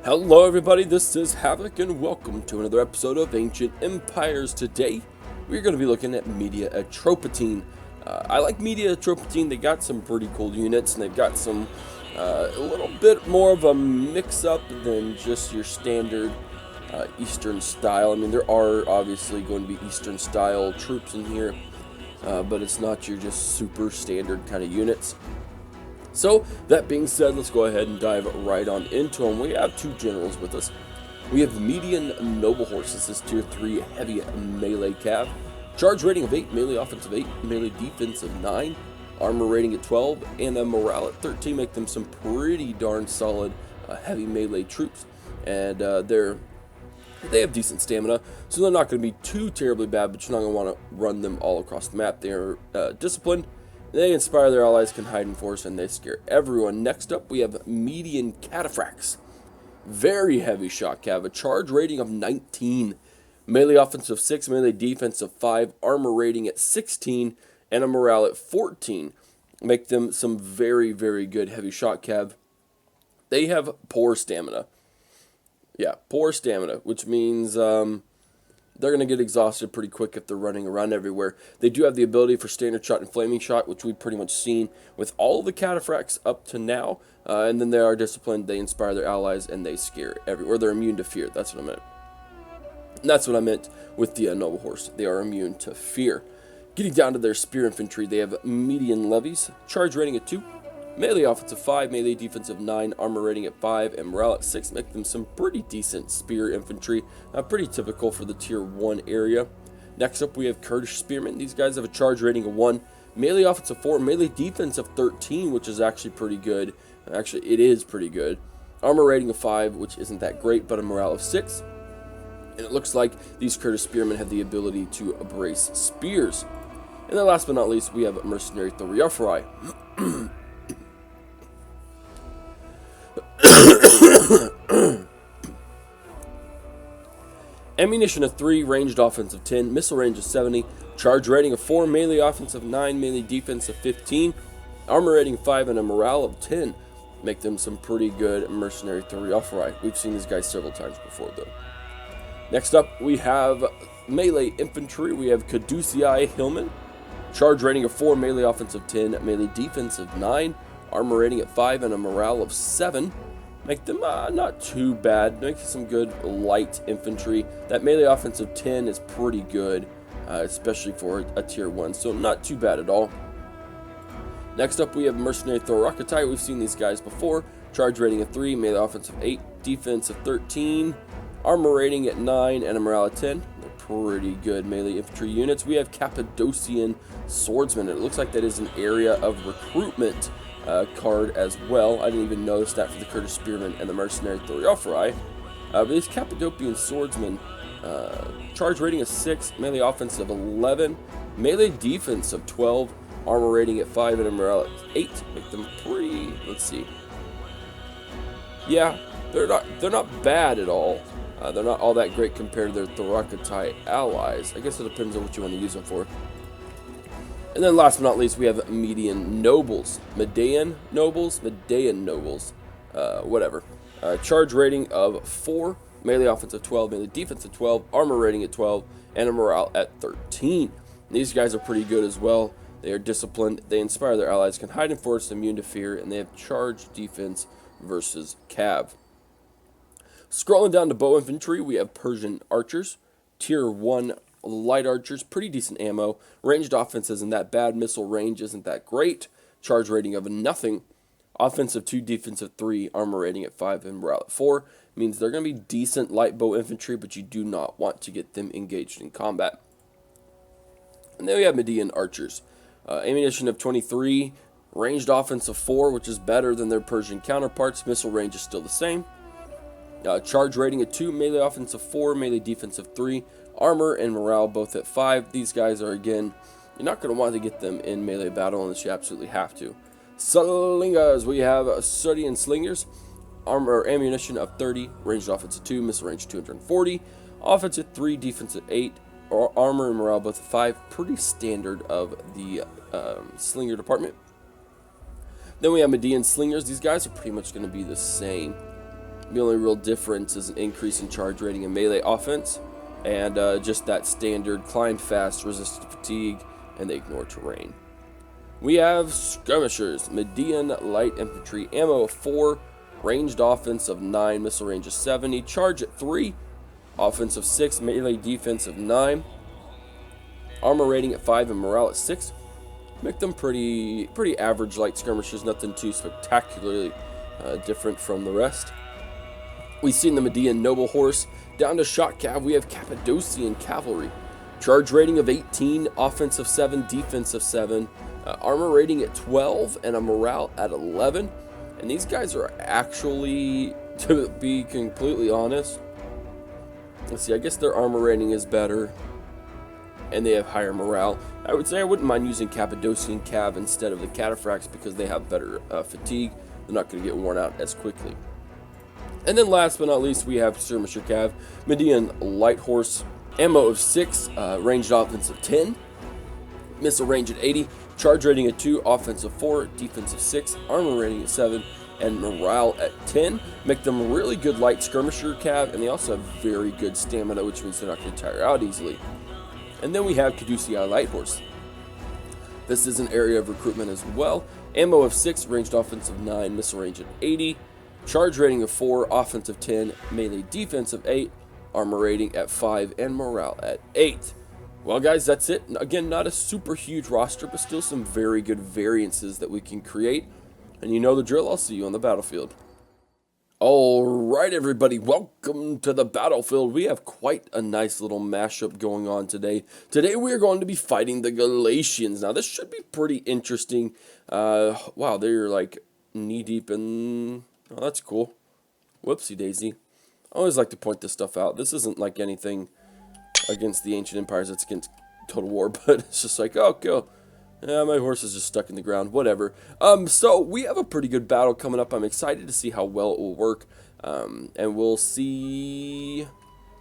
Hello everybody, this is Havoc and welcome to another episode of Ancient Empires. Today, we're going to be looking at Media Atropatene. I like Media Atropatene. They got some pretty cool units and they've got some, a little bit more of a mix-up than just your standard Eastern style. I mean, there are obviously going to be Eastern style troops in here, but it's not your just super standard kind of units. So, that being said, let's go ahead and dive right on into them. We have two generals with us. We have Median Noble Horse. This is Tier 3 Heavy Melee Cav. Charge rating of 8, Melee Offense of 8, Melee Defense of 9, Armor rating at 12, and a Morale at 13. Make them some pretty darn solid heavy melee troops. And they have decent stamina, so they're not going to be too terribly bad, but you're not going to want to run them all across the map. They're disciplined. They inspire their allies, can hide in force, and they scare everyone. Next up, we have Median Cataphracts. Very heavy shot cav. A charge rating of 19. Melee offense of 6, melee defense of 5, armor rating at 16, and a morale at 14. Make them some very, very good heavy shot cav. They have poor stamina. Yeah, poor stamina, which means they're going to get exhausted pretty quick if they're running around everywhere. They do have the ability for standard shot and flaming shot, which we've pretty much seen with all the cataphracts up to now. And then they are disciplined, they inspire their allies, and they scare everywhere. They're immune to fear. That's what I meant. And that's what I meant with the Noble Horse. They are immune to fear. Getting down to their spear infantry, they have median levies, charge rating at 2. Melee offense of 5, melee defense of 9, armor rating at 5, and morale at 6. Make them some pretty decent spear infantry. Pretty typical for the tier 1 area. Next up, we have Kurdish spearmen. These guys have a charge rating of 1, melee offense of 4, melee defense of 13, which is actually pretty good. Actually, it is pretty good. Armor rating of 5, which isn't that great, but a morale of 6. And it looks like these Kurdish spearmen have the ability to brace spears. And then last but not least, we have mercenary Thoriophorai. Ammunition of 3, ranged offense of 10, missile range of 70, charge rating of 4, melee offense of 9, melee defense of 15, armor rating of 5, and a morale of 10. Make them some pretty good mercenary Thoriophorai. We've seen these guys several times before, though. Next up, we have melee infantry. We have Caduceii Hillmen. Charge rating of 4, melee offense of 10, melee defense of 9, armor rating at 5, and a morale of 7. Make them not too bad. Make some good light infantry. That melee offense of 10 is pretty good, especially for a tier 1, so not too bad at all. Next up, we have mercenary Thorakitai. We've seen these guys before. Charge rating of 3, melee offense of 8, defense of 13, armor rating at 9, and a morale of 10. They're pretty good melee infantry units. We have Cappadocian Swordsmen. It looks like that is an area of recruitment card as well. I didn't even notice that for the Kurdish Spearmen and the Mercenary Thoriophorai. But these Cappadocian Swordsmen, charge rating of 6, melee offense of 11, melee defense of 12, armor rating at 5, and a morale at 8. Make them pretty, let's see. Yeah, they're not bad at all. They're not all that great compared to their Thorakitai allies. I guess it depends on what you want to use them for. And then last but not least, we have Median Nobles. Median Nobles, whatever. Charge rating of 4, melee offense of 12, melee defense of 12, armor rating at 12, and a morale at 13. These guys are pretty good as well. They are disciplined, they inspire their allies, can hide in force, immune to fear, and they have charge defense versus cav. Scrolling down to bow infantry, we have Persian archers, tier 1 light archers, pretty decent ammo. Ranged offense isn't that bad, missile range isn't that great. Charge rating of nothing. Offensive 2, defensive 3, armor rating at 5, and morale at 4. Means they're going to be decent light bow infantry, but you do not want to get them engaged in combat. And then we have Median archers. Ammunition of 23, ranged offense of 4, which is better than their Persian counterparts. Missile range is still the same. Charge rating of 2, melee offense of 4, melee defense of 3, armor and morale both at 5. These guys are, again, you're not going to want to get them in melee battle unless you absolutely have to. Slingers, we have Sardian Slingers. Ammunition of 30, ranged offense of 2, missile range 240, offense at 3, defense at 8, armor and morale both at 5. Pretty standard of the Slinger department. Then we have Median Slingers. These guys are pretty much going to be the same. The only real difference is an increase in charge rating and melee offense, and just that standard climb fast, resist fatigue, and they ignore terrain. We have skirmishers, Median light infantry, ammo of 4, ranged offense of 9, missile range of 70, charge at 3, offense of 6, melee defense of 9, armor rating at 5, and morale at 6. Make them pretty average light skirmishers, nothing too spectacularly different from the rest. We've seen the Median noble horse. Down to shot cav, we have Cappadocian cavalry. Charge rating of 18, offense of 7, defense of 7, armor rating at 12, and a morale at 11. And these guys are actually, to be completely honest, let's see, I guess their armor rating is better, and they have higher morale. I would say I wouldn't mind using Cappadocian cav instead of the Cataphracts because they have better fatigue. They're not going to get worn out as quickly. And then last but not least, we have Skirmisher cav, Median light horse, ammo of 6, ranged offense of 10, missile range at 80, charge rating at 2, offense of 4, defense of 6, armor rating at 7, and morale at 10. Make them really good light skirmisher cav, and they also have very good stamina, which means they're not going to tire out easily. And then we have Caducei light horse. This is an area of recruitment as well. Ammo of 6, ranged offense of 9, missile range at 80, charge rating of 4, offense of 10, melee defense of 8, armor rating at 5, and morale at 8. Well, guys, that's it. Again, not a super huge roster, but still some very good variances that we can create. And you know the drill. I'll see you on the battlefield. Alright, everybody, welcome to the battlefield. We have quite a nice little mashup going on today. Today we are going to be fighting the Galatians. Now, this should be pretty interesting. Wow, they're like knee-deep in... Oh, that's cool. Whoopsie daisy. I always like to point this stuff out. This isn't like anything against the ancient empires, it's against Total War, but it's just like, oh, go. Yeah, my horse is just stuck in the ground, whatever. So we have a pretty good battle coming up. I'm excited to see how well it will work, and we'll see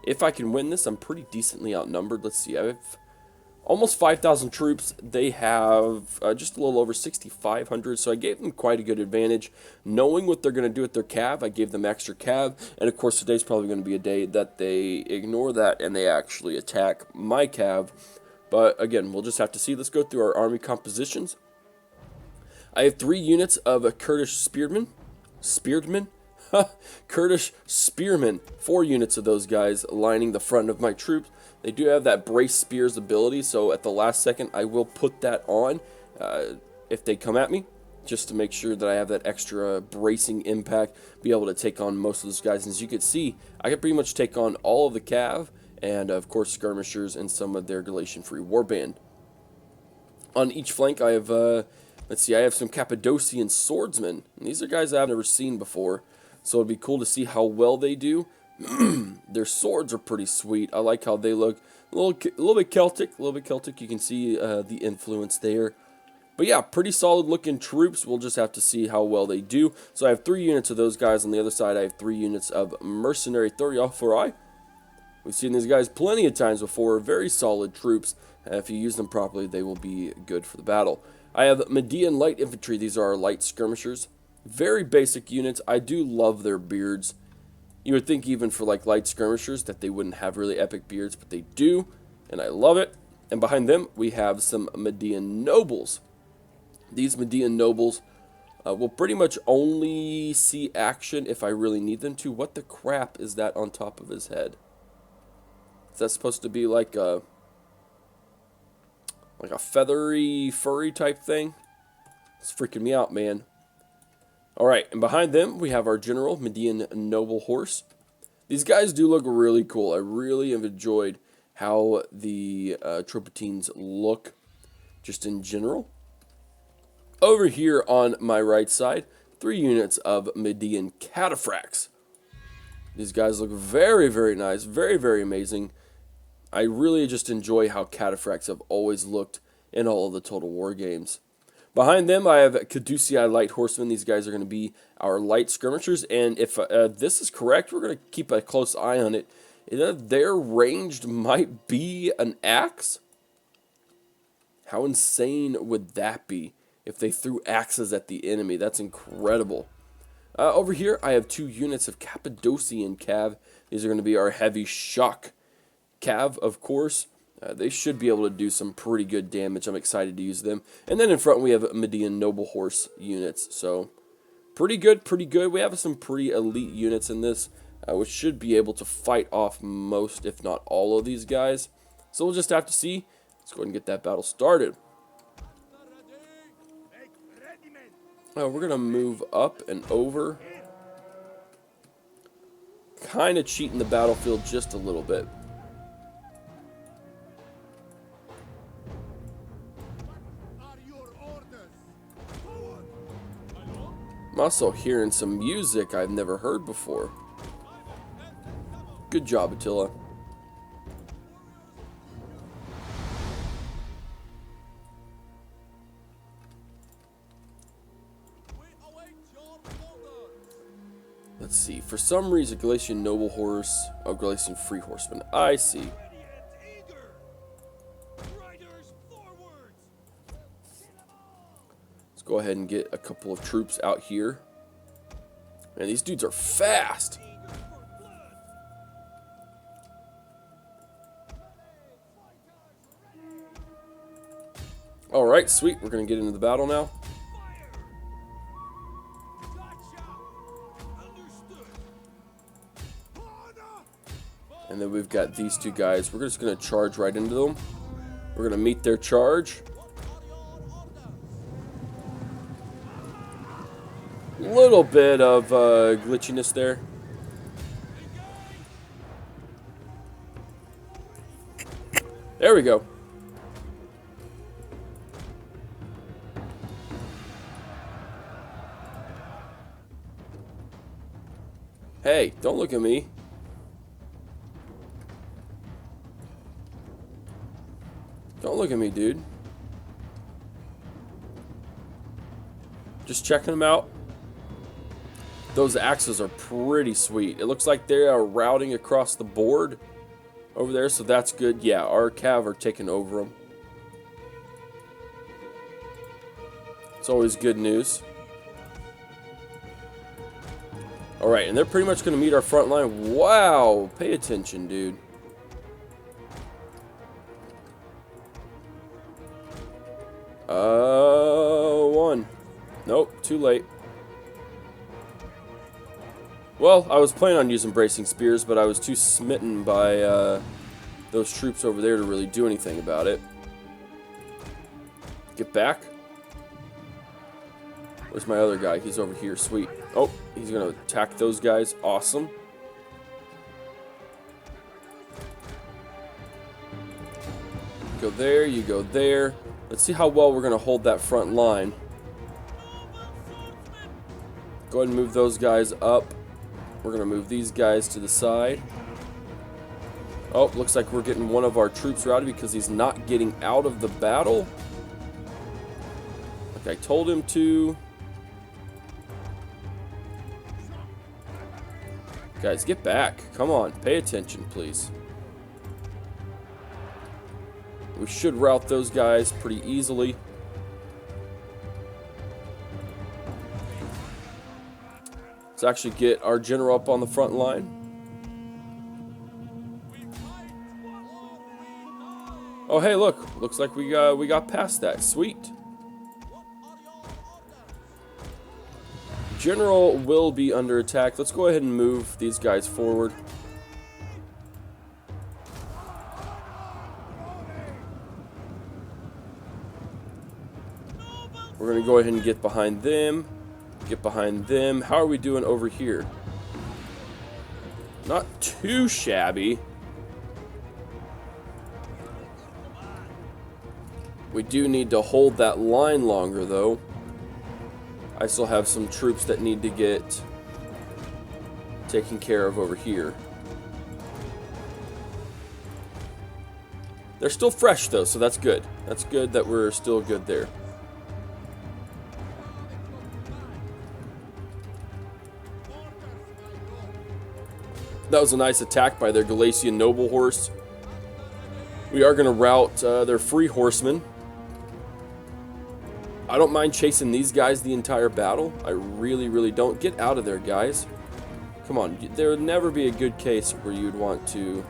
if I can win this. I'm pretty decently outnumbered. Let's see, I have almost 5,000 troops. They have just a little over 6,500, so I gave them quite a good advantage. Knowing what they're going to do with their cav, I gave them extra cav, and of course today's probably going to be a day that they ignore that and they actually attack my cav. But again, we'll just have to see. Let's go through our army compositions. I have 3 units of a Kurdish spearmen. Kurdish spearmen. 4 units of those guys lining the front of my troops. They do have that brace spears ability, so at the last second I will put that on if they come at me, just to make sure that I have that extra bracing impact, be able to take on most of those guys. And as you can see, I can pretty much take on all of the cav, and of course skirmishers and some of their Galatian free warband. On each flank I have, let's see, I have some Cappadocian swordsmen. And these are guys I've never seen before, so it'd be cool to see how well they do. Their swords are pretty sweet. I like how they look. A little bit Celtic. You can see the influence there. But yeah, pretty solid looking troops. We'll just have to see how well they do. So I have 3 units of those guys. On the other side, I have 3 units of mercenary Thuriaforai. We've seen these guys plenty of times before. Very solid troops. If you use them properly, they will be good for the battle. I have Median light infantry. These are our light skirmishers. Very basic units. I do love their beards. You would think even for like light skirmishers that they wouldn't have really epic beards, but they do, and I love it. And behind them, we have some Median nobles. These Median nobles will pretty much only see action if I really need them to. What the crap is that on top of his head? Is that supposed to be like a feathery, furry type thing? It's freaking me out, man. Alright, and behind them, we have our general, Median noble horse. These guys do look really cool. I really have enjoyed how the Atropatenes look, just in general. Over here on my right side, 3 units of Median cataphracts. These guys look very, very nice, very, very amazing. I really just enjoy how cataphracts have always looked in all of the Total War games. Behind them, I have Caducei light horsemen. These guys are going to be our light skirmishers, and if this is correct, we're going to keep a close eye on it. Their ranged might be an axe. How insane would that be if they threw axes at the enemy? That's incredible. Over here, I have 2 units of Cappadocian Cav. These are going to be our heavy shock Cav, of course. They should be able to do some pretty good damage. I'm excited to use them. And then in front, we have Median Noble Horse units. So, pretty good, pretty good. We have some pretty elite units in this, which should be able to fight off most, if not all of these guys. So, we'll just have to see. Let's go ahead and get that battle started. We're going to move up and over. Kind of cheating the battlefield just a little bit. I'm also hearing some music I've never heard before. Good job, Attila. Let's see. For some reason, Galatian Noble Horse. Oh, Galatian Free Horseman. I see. Let's go ahead and get a couple of troops out here. Man, these dudes are fast. Alright, sweet. We're going to get into the battle now. And then we've got these 2 guys. We're just going to charge right into them. We're going to meet their charge. Little bit of glitchiness there. There we go. Hey, don't look at me. Don't look at me, dude. Just checking them out. Those axes are pretty sweet. It looks like they are routing across the board over there, so that's good. Yeah, our cav are taking over them. It's always good news. Alright, and they're pretty much going to meet our front line. Wow, pay attention, dude. One. Nope, too late. Well, I was planning on using bracing spears, but I was too smitten by those troops over there to really do anything about it. Get back. Where's my other guy? He's over here. Sweet. Oh, he's going to attack those guys. Awesome. Go there. You go there. Let's see how well we're going to hold that front line. Go ahead and move those guys up. We're going to move these guys to the side. Oh, looks like we're getting one of our troops routed because he's not getting out of the battle. Like I told him to. Guys, get back. Come on, pay attention, please. We should rout those guys pretty easily. Let's actually get our general up on the front line. Oh, hey, look. Looks like we got past that. Sweet. General will be under attack. Let's go ahead and move these guys forward. We're going to go ahead and get behind them. Get behind them. How are we doing over here? Not too shabby. We do need to hold that line longer, though. I still have some troops that need to get taken care of over here. They're still fresh, though, so that's good. That's good that we're still good there. That was a nice attack by their Galatian Noble Horse. We are going to rout their Free Horsemen. I don't mind chasing these guys the entire battle. I really, really don't. Get out of there, guys. Come on. There would never be a good case where you'd want to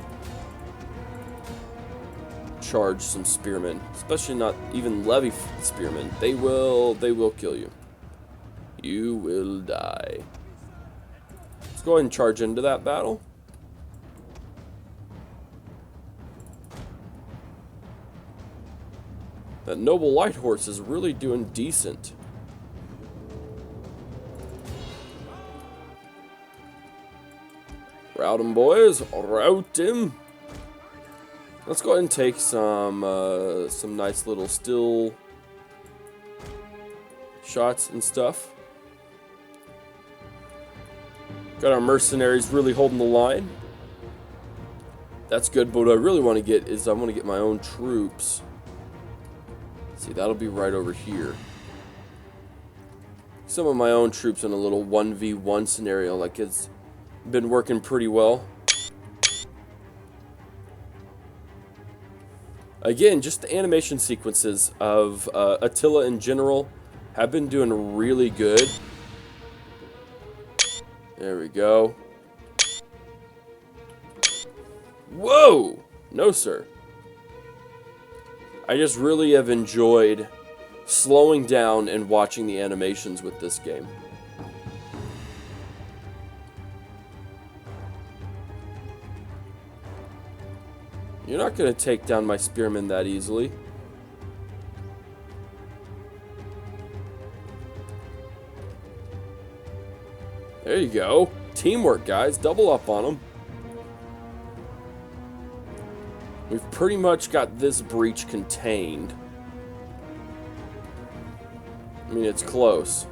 charge some spearmen, especially not even levy spearmen. They will kill you. You will die. Let's go ahead and charge into that battle. That noble light horse is really doing decent. Rout him, boys. Rout him. Let's go ahead and take some nice little still shots and stuff. Got our mercenaries really holding the line. That's good, but what I really want to get is I want to get my own troops. See, that'll be right over here. Some of my own troops in a little 1v1 scenario, like it's been working pretty well. Again, just the animation sequences of Attila in general have been doing really good. There we go. Whoa! No, sir. I just really have enjoyed slowing down and watching the animations with this game. You're not going to take down my spearmen that easily. There you go. Teamwork, guys. Double up on them. We've pretty much got this breach contained. I mean, it's close.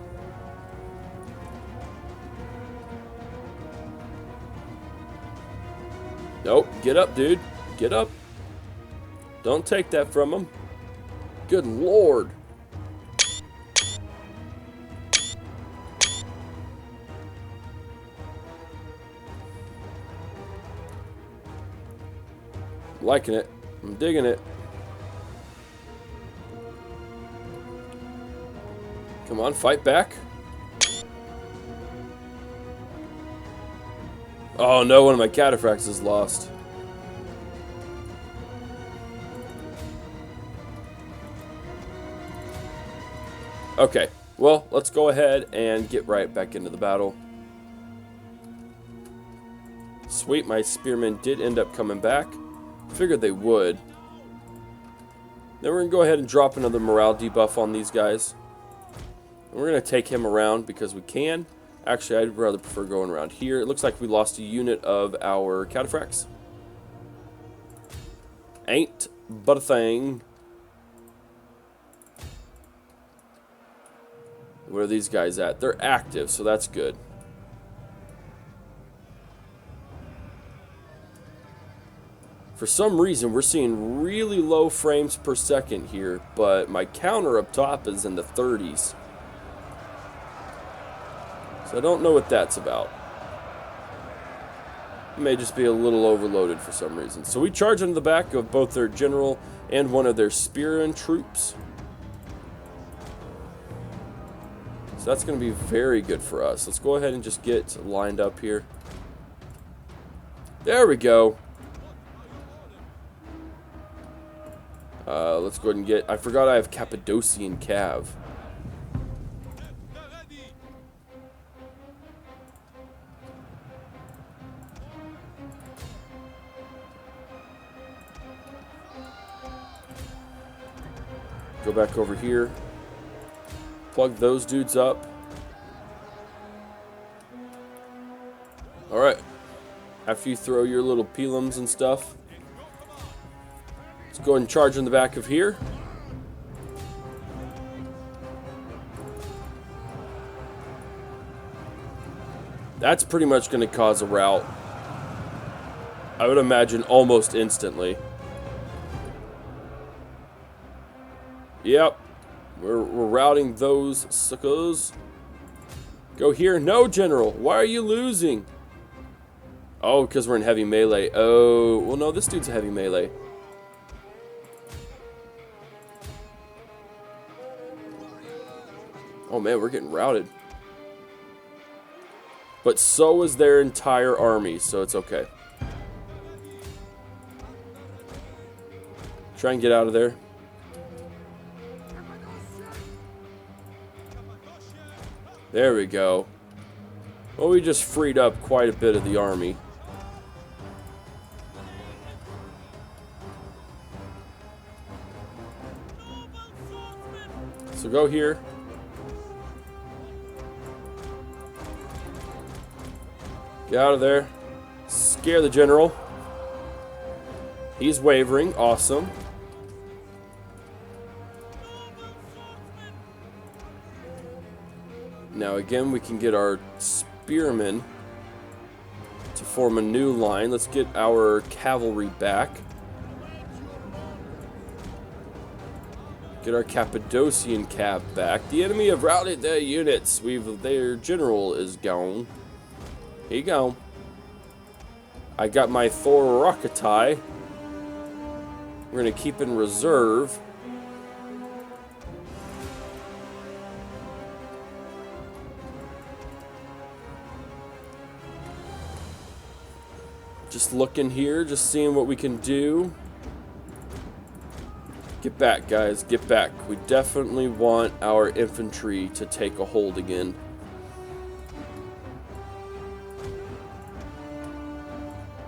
Nope. Get up, dude. Get up. Don't take that from him. Good lord. I'm liking it. I'm digging it. Come on, fight back. Oh no, one of my cataphracts is lost. Okay, well, let's go ahead and get right back into the battle. Sweet, my spearmen did end up coming back. Figured they would. Then we're going to go ahead and drop another morale debuff on these guys. And we're going to take him around because we can. Actually, I'd rather prefer going around here. It looks like we lost a unit of our cataphracts. Ain't but a thing. Where are these guys at? They're active, so that's good. For some reason, we're seeing really low frames per second here, but my counter up top is in the 30s. So I don't know what that's about. It may just be a little overloaded for some reason. So we charge into the back of both their general and one of their spearmen troops. So that's going to be very good for us. Let's go ahead and just get lined up here. There we go. Let's go ahead and get... I forgot I have Cappadocian Cav. Go back over here. Plug those dudes up. Alright. After you throw your little pelums and stuff, let's go ahead and charge in the back of here. That's pretty much going to cause a rout. I would imagine almost instantly. Yep. We're routing those suckers. Go here. No, General. Why are you losing? Oh, because we're in heavy melee. Oh, well, no, this dude's a heavy melee. Oh man, we're getting routed. But so is their entire army, so it's okay. Try and get out of there. There we go. Well, we just freed up quite a bit of the army. So go here. Get out of there. Scare the general. He's wavering. Awesome. Now again, we can get our spearmen to form a new line. Let's get our cavalry back. Get our Cappadocian cav back. The enemy have routed their units. Their general is gone. Here you go. I got my Thoracatai. We're going to keep in reserve. Just looking here, just seeing what we can do. Get back, guys. Get back. We definitely want our infantry to take a hold again.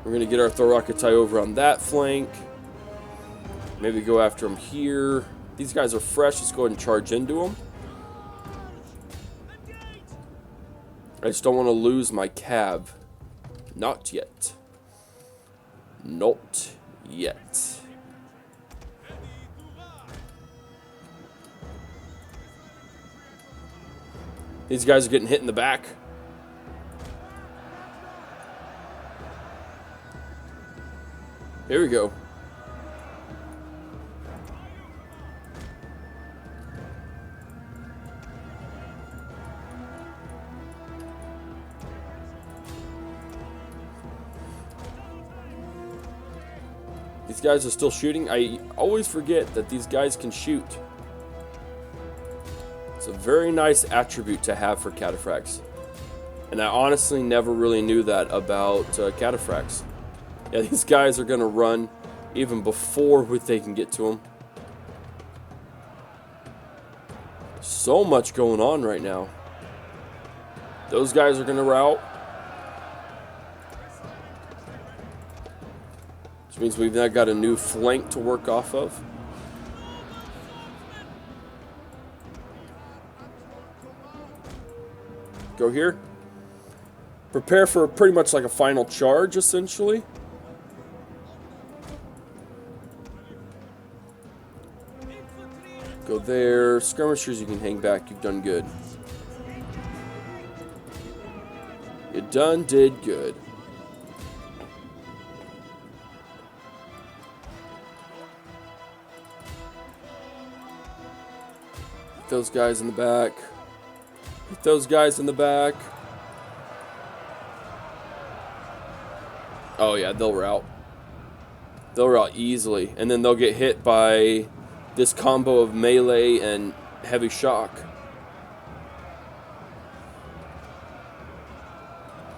We're going to get our Thoracatai over on that flank. Maybe go after them here. These guys are fresh. Let's go ahead and charge into them. I just don't want to lose my cav. Not yet. Not yet. These guys are getting hit in the back. Here we go. These guys are still shooting. I always forget that these guys can shoot. It's a very nice attribute to have for cataphracts. And I honestly never really knew that about cataphracts. Yeah, these guys are going to run even before they can get to them. So much going on right now. Those guys are going to rout. Which means we've now got a new flank to work off of. Go here. Prepare for pretty much like a final charge, essentially. Go there. Skirmishers, you can hang back. You've done good. You did good. Get those guys in the back. Get those guys in the back. Oh yeah, they'll rout. They'll rout easily. And then they'll get hit by this combo of melee and heavy shock.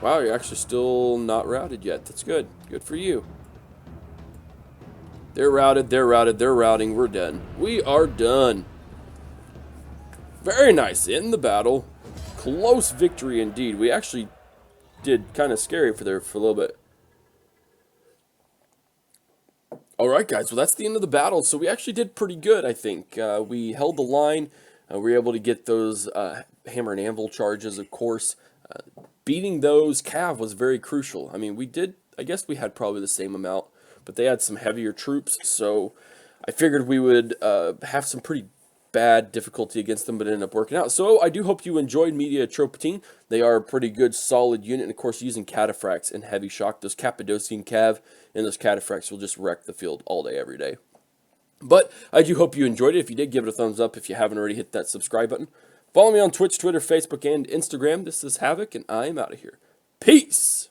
Wow, you're actually still not routed yet. That's good. Good for you. They're routed, they're routed, they're routing. We're done. We are done. Very nice. In the battle. Close victory indeed. We actually did kind of scary for a little bit. Alright guys, well that's the end of the battle. So we actually did pretty good, I think. We held the line. We were able to get those hammer and anvil charges, of course. Beating those cav was very crucial. I mean, I guess we had probably the same amount, but they had some heavier troops, so I figured we would have some pretty bad difficulty against them, but it ended up working out. So I do hope you enjoyed Media Atropatene. They are a pretty good, solid unit, and of course using cataphracts and heavy shock. Those Cappadocian cav and those cataphracts will just wreck the field all day, every day. But I do hope you enjoyed it. If you did, give it a thumbs up. If you haven't already, hit that subscribe button. Follow me on Twitch, Twitter, Facebook, and Instagram. This is Havoc, and I am out of here. Peace!